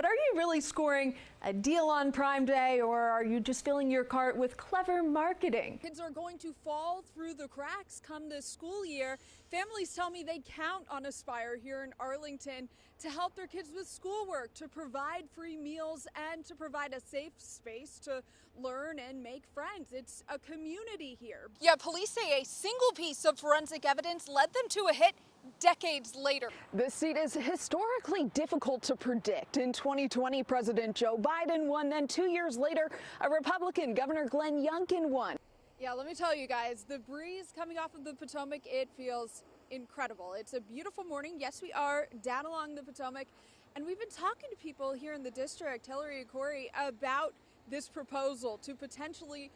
But are you really scoring a deal on Prime Day, or are you just filling your cart with clever marketing? Kids are going to fall through the cracks come this school year. Families tell me they count on Aspire here in Arlington to help their kids with schoolwork, to provide free meals, and to provide a safe space to learn and make friends. It's a community here. Yeah, police say a single piece of forensic evidence led them to a hit decades later. The seat is historically difficult to predict. In 2020, President Joe Biden won, then 2 years later, a Republican, Governor Glenn Youngkin, won. Yeah, let me tell you guys, the breeze coming off of the Potomac, it feels incredible. It's a beautiful morning. Yes, we are down along the Potomac, and we've been talking to people here in the district, Hillary and Corey, about this proposal to potentially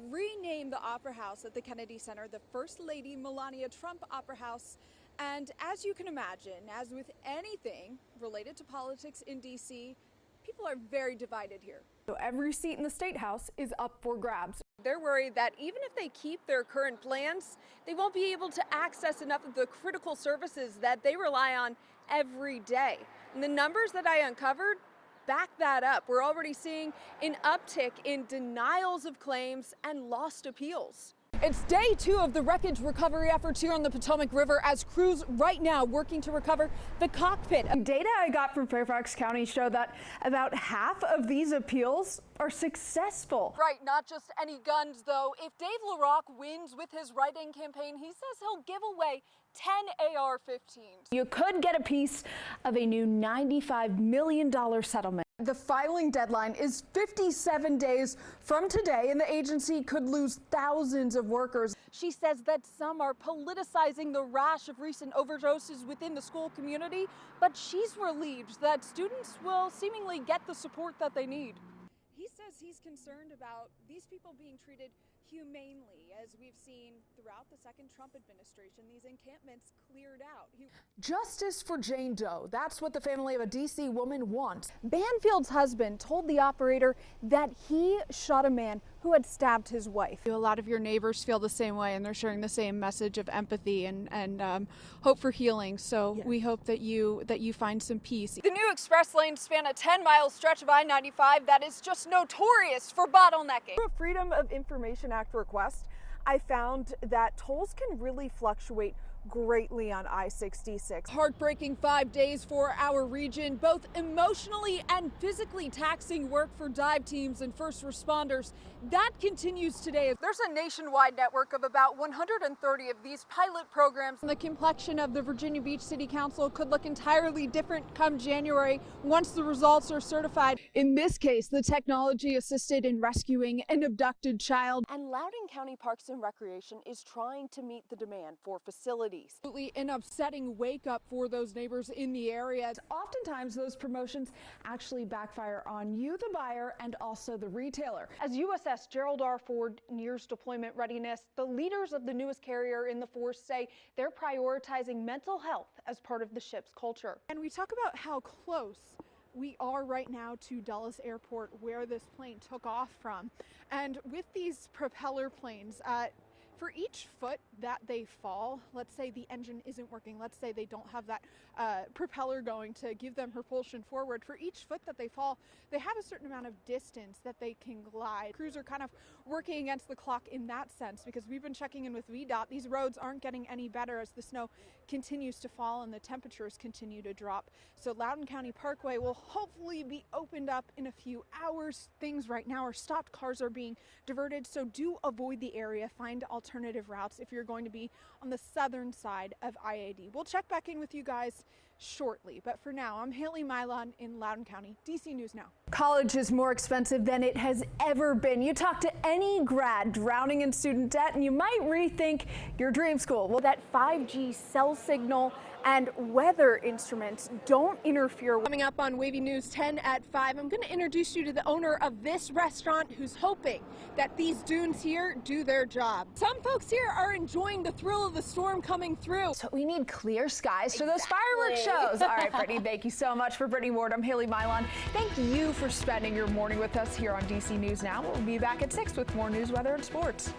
rename the Opera House at the Kennedy Center the First Lady Melania Trump Opera House. And as you can imagine, as with anything related to politics in D.C., people are very divided here. So every seat in the State House is up for grabs. They're worried that even if they keep their current plans, they won't be able to access enough of the critical services that they rely on every day. And the numbers that I uncovered back that up. We're already seeing an uptick in denials of claims and lost appeals. It's day 2 of the wreckage recovery efforts here on the Potomac River as crews right now working to recover the cockpit. Data I got from Fairfax County show that about half of these appeals are successful. Right, not just any guns though. If Dave LaRocque wins with his write-in campaign, he says he'll give away 10 AR-15s. You could get a piece of a new $95 million settlement. The filing deadline is 57 days from today, and the agency could lose thousands of workers. She says that some are politicizing the rash of recent overdoses within the school community, but she's relieved that students will seemingly get the support that they need. He says he's concerned about these people being treated humanely, as we've seen throughout the second Trump administration, these encampments cleared out. Justice for Jane Doe. That's what the family of a D.C. woman wants. Banfield's husband told the operator that he shot a man who had stabbed his wife. A lot of your neighbors feel the same way, and they're sharing the same message of empathy and hope for healing. So yes, we hope that you find some peace. The new express lanes span a 10-mile stretch of I-95 that is just notorious for bottlenecking. For a Freedom of Information Act request, I found that tolls can really fluctuate greatly on I-66. Heartbreaking 5 days for our region, both emotionally and physically taxing work for dive teams and first responders. That continues today. There's a nationwide network of about 130 of these pilot programs. The complexion of the Virginia Beach City Council could look entirely different come January once the results are certified. In this case, the technology assisted in rescuing an abducted child. And Loudoun County Parks and Recreation is trying to meet the demand for facilities. Absolutely an upsetting wake up for those neighbors in the area. Oftentimes those promotions actually backfire on you, the buyer, and also the retailer. As USS Gerald R. Ford nears deployment readiness, the leaders of the newest carrier in the force say they're prioritizing mental health as part of the ship's culture. And we talk about how close we are right now to Dulles Airport, where this plane took off from. And with these propeller planes, for each foot that they fall, let's say the engine isn't working, let's say they don't have that propeller going to give them propulsion forward, for each foot that they fall, they have a certain amount of distance that they can glide. Crews are kind of working against the clock in that sense, because we've been checking in with VDOT. These roads aren't getting any better as the snow continues to fall and the temperatures continue to drop. So Loudoun County Parkway will hopefully be opened up in a few hours. Things right now are stopped, cars are being diverted, so do avoid the area, find alternative routes if you're going to be on the southern side of I-80. We'll check back in with you guys shortly, but for now, I'm Hayley Milon in Loudoun County, DC News Now. College is more expensive than it has ever been. You talk to any grad drowning in student debt and you might rethink your dream school. Well, that 5G cell signal and weather instruments don't interfere. Coming up on Wavy News 10 at 5, I'm going to introduce you to the owner of this restaurant who's hoping that these dunes here do their job. Some folks here are enjoying the thrill of the storm coming through. So we need clear skies for those fireworks shows. All right, Brittany, thank you so much. For Brittany Ward, I'm Hayley Milon. Thank you for spending your morning with us here on DC News Now. We'll be back at 6 with more news, weather, and sports.